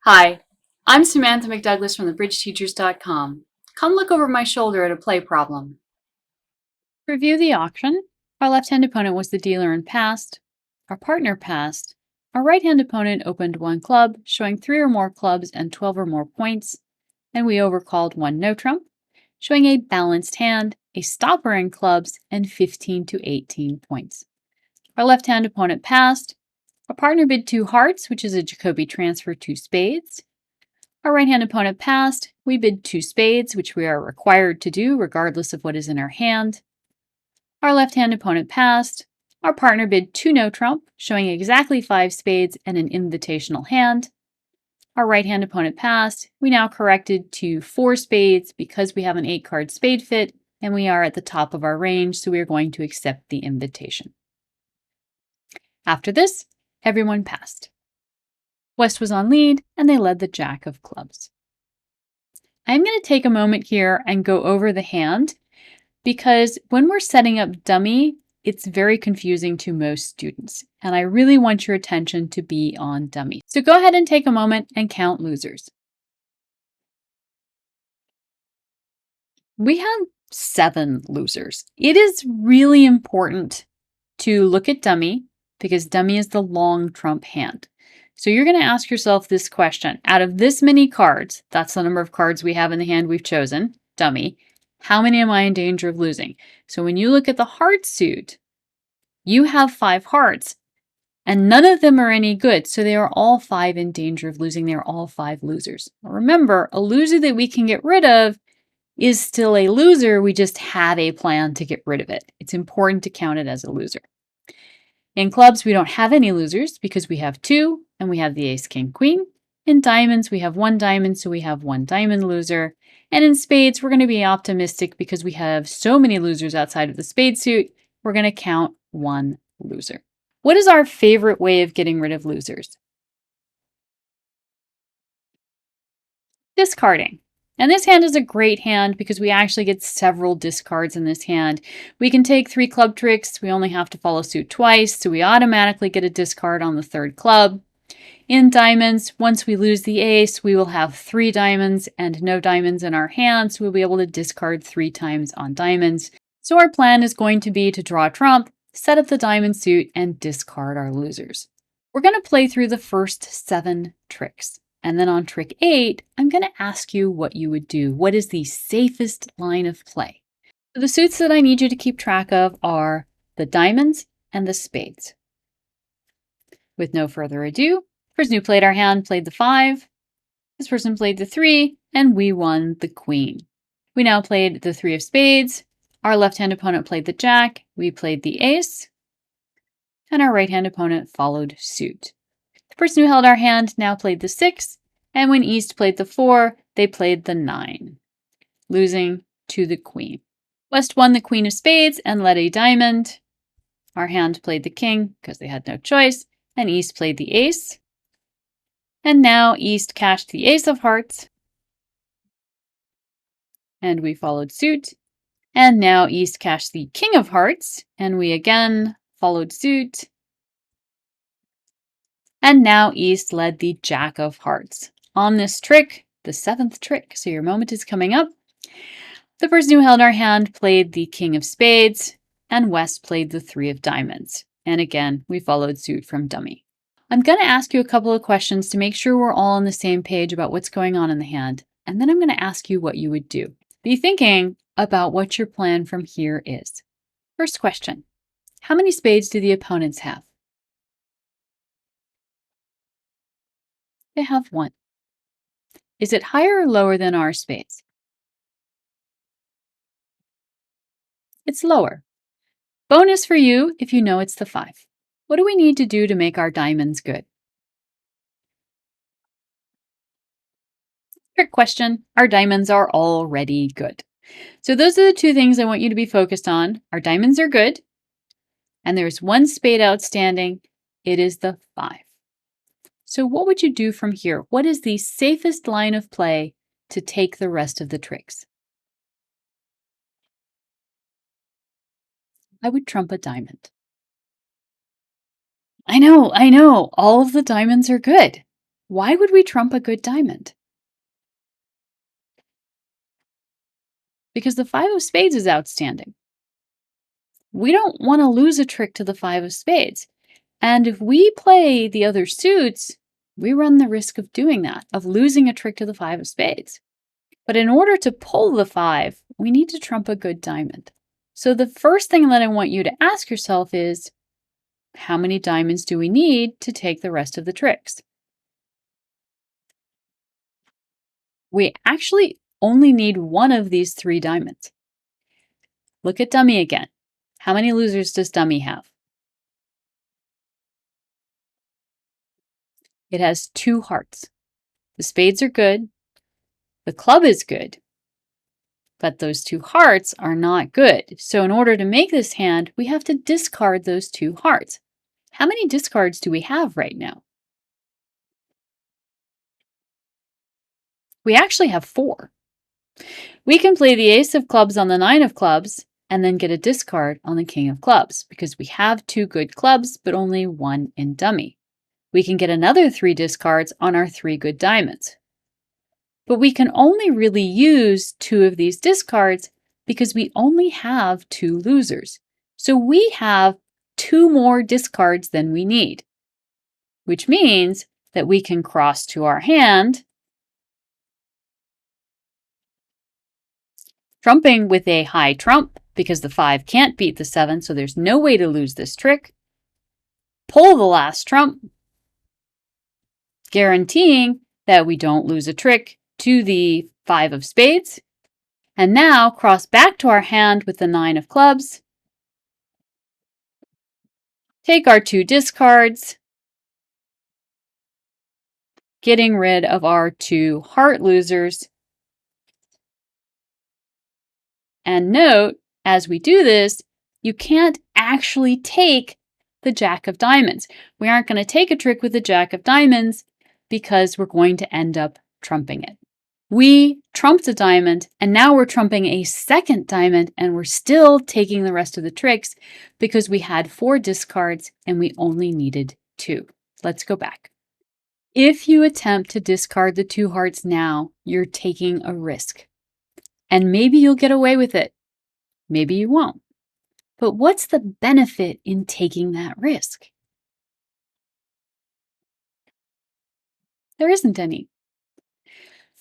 Hi, I'm Samantha McDouglas from thebridgeteachers.com. Come look over my shoulder at a play problem. Review the auction. Our left-hand opponent was the dealer and passed. Our partner passed. Our right-hand opponent opened one club, showing 3 or more clubs and 12 or more points, and we overcalled one no trump, showing a balanced hand, a stopper in clubs, and 15 to 18 points. Our left-hand opponent passed. Our partner bid 2 hearts, which is a Jacobi transfer to spades. Our right-hand opponent passed. We bid 2 spades, which we are required to do regardless of what is in our hand. Our left-hand opponent passed. Our partner bid 2 no trump, showing exactly 5 spades and an invitational hand. Our right-hand opponent passed. We now corrected to 4 spades because we have an 8-card spade fit, and we are at the top of our range, so we are going to accept the invitation. After this, everyone passed. West was on lead, and they led the jack of clubs. I'm going to take a moment here and go over the hand, because when we're setting up dummy, it's very confusing to most students, and I really want your attention to be on dummy. So go ahead and take a moment and count losers. We have 7 losers. It is really important to look at dummy because dummy is the long trump hand. So you're going to ask yourself this question. Out of this many cards, that's the number of cards we have in the hand we've chosen, dummy, how many am I in danger of losing? So when you look at the heart suit, you have 5 hearts, and none of them are any good. So they are all 5 in danger of losing. They are all 5 losers. Remember, a loser that we can get rid of is still a loser. We just have a plan to get rid of it. It's important to count it as a loser. In clubs, we don't have any losers because we have 2, and we have the ace, king, queen. In diamonds, we have 1 diamond, so we have 1 diamond loser. And in spades, we're going to be optimistic because we have so many losers outside of the spade suit, we're going to count 1 loser. What is our favorite way of getting rid of losers? Discarding. And this hand is a great hand because we actually get several discards in this hand. We can take 3 club tricks. We only have to follow suit twice, so we automatically get a discard on the 3rd club. In diamonds, once we lose the ace, we will have 3 diamonds and no diamonds in our hand, so we'll be able to discard 3 times on diamonds. So our plan is going to be to draw a trump, set up the diamond suit, and discard our losers. We're going to play through the first 7 tricks. And then on trick 8, I'm going to ask you what you would do. What is the safest line of play? So the suits that I need you to keep track of are the diamonds and the spades. With no further ado, the person who played our hand played the 5. This person played the 3, and we won the queen. We now played the 3 of spades. Our left-hand opponent played the jack. We played the ace. And our right-hand opponent followed suit. The person who held our hand now played the 6, and when East played the 4, they played the 9, losing to the queen. West won the queen of spades and led a diamond. Our hand played the king because they had no choice, and East played the ace. And now East cashed the ace of hearts, and we followed suit. And now East cashed the king of hearts, and we again followed suit. And now East led the jack of hearts. On this trick, the 7th trick, so your moment is coming up, the person who held our hand played the king of spades, and West played the 3 of diamonds. And again, we followed suit from dummy. I'm going to ask you a couple of questions to make sure we're all on the same page about what's going on in the hand, and then I'm going to ask you what you would do. Be thinking about what your plan from here is. First question, how many spades do the opponents have? They have 1. Is it higher or lower than our spades? It's lower. Bonus for you if you know it's the 5. What do we need to do to make our diamonds good? Trick question, our diamonds are already good. So those are the 2 things I want you to be focused on. Our diamonds are good, and there's 1 spade outstanding. It is the 5. So what would you do from here? What is the safest line of play to take the rest of the tricks? I would trump a diamond. I know, all of the diamonds are good. Why would we trump a good diamond? Because the 5 of spades is outstanding. We don't want to lose a trick to the 5 of spades. And if we play the other suits, we run the risk of doing that, of losing a trick to the 5 of spades. But in order to pull the 5, we need to trump a good diamond. So the first thing that I want you to ask yourself is, how many diamonds do we need to take the rest of the tricks? We actually only need one of these 3 diamonds. Look at dummy again. How many losers does dummy have? It has 2 hearts. The spades are good. The club is good. But those 2 hearts are not good. So in order to make this hand, we have to discard those 2 hearts. How many discards do we have right now? We actually have 4. We can play the ace of clubs on the 9 of clubs and then get a discard on the king of clubs because we have 2 good clubs but only 1 in dummy. We can get another 3 discards on our 3 good diamonds. But we can only really use 2 of these discards because we only have 2 losers. So we have 2 more discards than we need, which means that we can cross to our hand, trumping with a high trump because the 5 can't beat the 7, so there's no way to lose this trick. Pull the last trump, guaranteeing that we don't lose a trick to the 5 of spades. And now cross back to our hand with the 9 of clubs. Take our 2 discards, getting rid of our 2 heart losers. And note, as we do this, you can't actually take the jack of diamonds. We aren't going to take a trick with the jack of diamonds because we're going to end up trumping it. We trumped a diamond, and now we're trumping a second diamond, and we're still taking the rest of the tricks because we had 4 discards and we only needed 2. Let's go back. If you attempt to discard the 2 hearts now, you're taking a risk. And maybe you'll get away with it. Maybe you won't. But what's the benefit in taking that risk? There isn't any.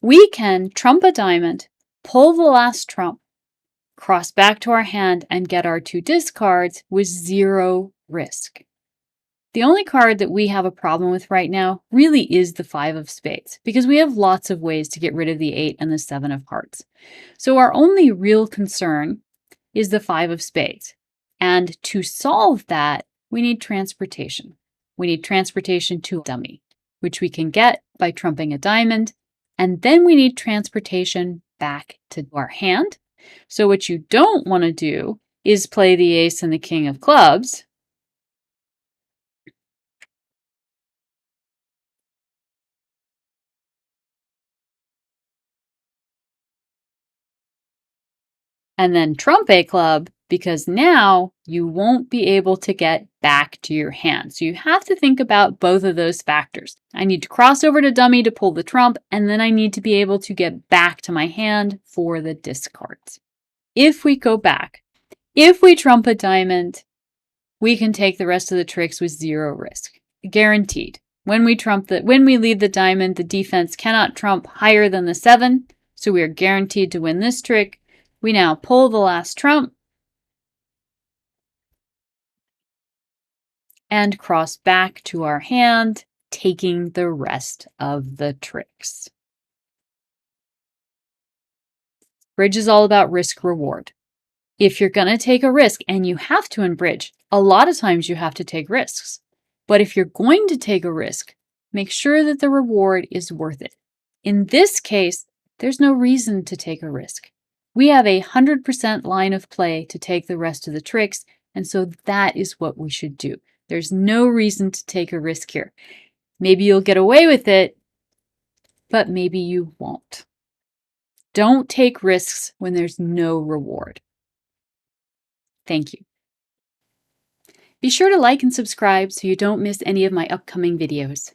We can trump a diamond, pull the last trump, cross back to our hand, and get our 2 discards with 0 risk. The only card that we have a problem with right now really is the 5 of spades, because we have lots of ways to get rid of the 8 and the 7 of hearts. So our only real concern is the 5 of spades. And to solve that, we need transportation. We need transportation to dummy, which we can get by trumping a diamond. And then we need transportation back to our hand. So what you don't want to do is play the ace and the king of clubs. And then trump a club, because now you won't be able to get back to your hand. So you have to think about both of those factors. I need to cross over to dummy to pull the trump, and then I need to be able to get back to my hand for the discards. If we go back, if we trump a diamond, we can take the rest of the tricks with 0 risk. Guaranteed. When we lead the diamond, the defense cannot trump higher than the 7, so we are guaranteed to win this trick. We now pull the last trump and cross back to our hand, taking the rest of the tricks. Bridge is all about risk reward. If you're going to take a risk, and you have to in bridge, a lot of times you have to take risks. But if you're going to take a risk, make sure that the reward is worth it. In this case, there's no reason to take a risk. We have 100% line of play to take the rest of the tricks, and so that is what we should do. There's no reason to take a risk here. Maybe you'll get away with it, but maybe you won't. Don't take risks when there's no reward. Thank you. Be sure to like and subscribe so you don't miss any of my upcoming videos.